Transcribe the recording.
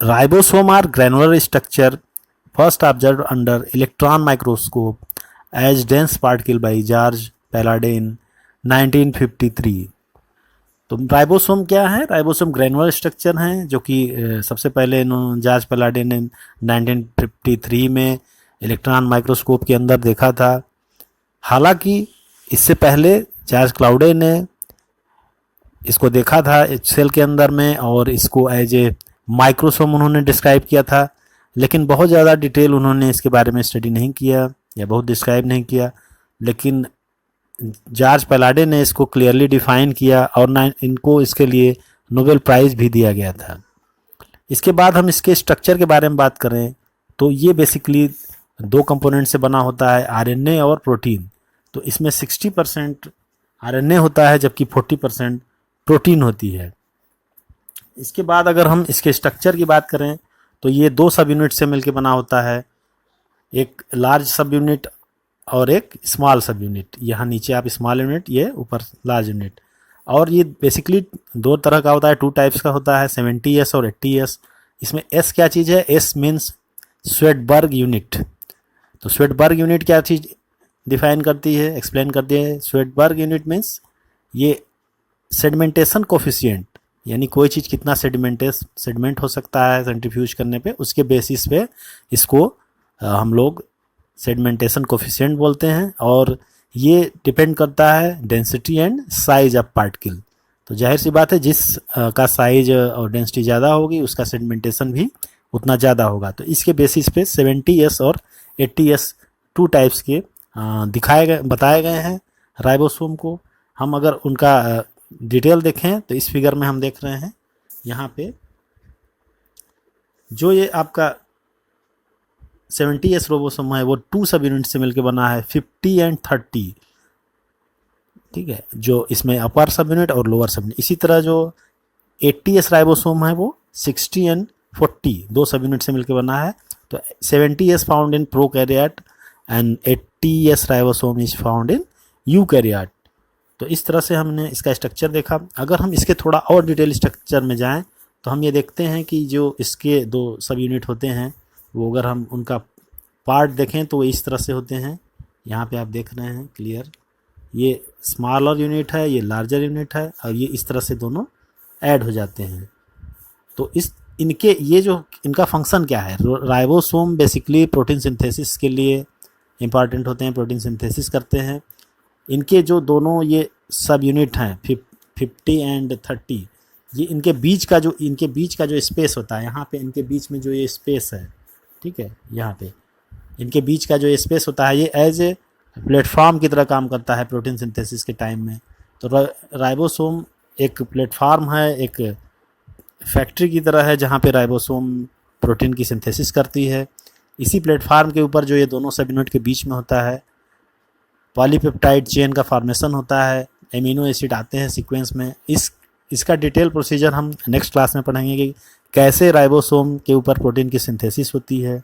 Ribosome are granular structure first observe under electron microscope as dense particle by George Palade in 1953। तो ribosome क्या है? Ribosome granular structure हैं जो कि सबसे पहले जॉर्ज पैलाडे ने 1953 में इलेक्ट्रॉन माइक्रोस्कोप के अंदर देखा था। हालांकि इससे पहले जॉर्ज क्लाउडे ने इसको देखा था सेल के अंदर में और इसको एज ए माइक्रोसोम उन्होंने डिस्क्राइब किया था, लेकिन बहुत ज़्यादा डिटेल उन्होंने इसके बारे में स्टडी नहीं किया या बहुत डिस्क्राइब नहीं किया। लेकिन जॉर्ज पैलाडे ने इसको क्लियरली डिफाइन किया और इनको इसके लिए नोबेल प्राइज़ भी दिया गया था। इसके बाद हम इसके स्ट्रक्चर के बारे में बात करें तो ये बेसिकली दो कंपोनेंट से बना होता है, आरएनए और प्रोटीन। तो इसमें 60% आरएनए होता है जबकि 40% प्रोटीन होती है। इसके बाद अगर हम इसके स्ट्रक्चर की बात करें तो ये दो सब यूनिट से मिलकर बना होता है, एक लार्ज सब यूनिट और एक स्मॉल सब यूनिट। यहाँ नीचे आप स्मॉल यूनिट, ये ऊपर लार्ज यूनिट। और ये बेसिकली दो तरह का होता है, 2 टाइप्स का होता है, 70S और 80S। इसमें S क्या चीज़ है? S means Svedberg unit. तो स्वेटबर्ग यूनिट क्या चीज़ डिफाइन करती है, एक्सप्लेन करती है? स्वेटबर्ग यूनिट मीन्स ये सेडिमेंटेशन कोफिशिएंट, यानी कोई चीज़ कितना सेडिमेंट हो सकता है सेंट्रीफ्यूज करने पे, उसके बेसिस पे इसको हम लोग सेडिमेंटेशन कोफिशिएंट बोलते हैं। और ये डिपेंड करता है density and size of particle. तो जाहिर सी बात है जिस का साइज और डेंसिटी ज़्यादा होगी उसका सेडिमेंटेशन भी उतना ज़्यादा होगा। तो इसके बेसिस पे 70S और 80S 2 टाइप्स के बताए गए हैं राइबोसोम को। हम अगर उनका डिटेल देखें तो इस फिगर में हम देख रहे हैं यहाँ पे जो ये आपका 70S राइबोसोम है वो 2 सब यूनिट से मिलकर बना है, 50 एंड 30। ठीक है, जो इसमें अपर सब यूनिट और लोअर सब यूनिट। इसी तरह जो 80S राइबोसोम है वो 60 एंड 40 2 सब यूनिट से मिलकर बना है। तो 70S found in prokaryote and 80S ribosome is found in eukaryote. तो इस तरह से हमने इसका स्ट्रक्चर देखा। अगर हम इसके थोड़ा और डिटेल स्ट्रक्चर में जाएं तो हम ये देखते हैं कि जो इसके 2 सब यूनिट होते हैं वो अगर हम उनका पार्ट देखें तो वो इस तरह से होते हैं। यहाँ पे आप देख रहे हैं क्लियर, ये स्मॉलर यूनिट है, ये लार्जर यूनिट है, और ये इस तरह से दोनों ऐड हो जाते हैं। तो इनका फंक्शन क्या है? राइबोसोम बेसिकली प्रोटीन सिंथेसिस के लिए इम्पॉर्टेंट होते हैं, प्रोटीन सिंथेसिस करते हैं। इनके जो दोनों ये सब यूनिट हैं 50 एंड 30, ये इनके बीच का जो स्पेस होता है, यहाँ पे इनके बीच में जो ये स्पेस है, ठीक है, यहाँ पे इनके बीच का जो स्पेस होता है ये एज ए प्लेटफॉर्म की तरह काम करता है प्रोटीन सिंथेसिस के टाइम में। तो राइबोसोम एक प्लेटफॉर्म है, एक फैक्ट्री की तरह है जहाँ पे राइबोसोम प्रोटीन की सिंथेसिस करती है। इसी प्लेटफॉर्म के ऊपर जो ये दोनों सब यूनिट के बीच में होता है पॉलीपेप्टाइड चेन का फॉर्मेशन होता है, एमिनो एसिड आते हैं सीक्वेंस में। इसका डिटेल प्रोसीजर हम नेक्स्ट क्लास में पढ़ेंगे कि कैसे राइबोसोम के ऊपर प्रोटीन की सिंथेसिस होती है।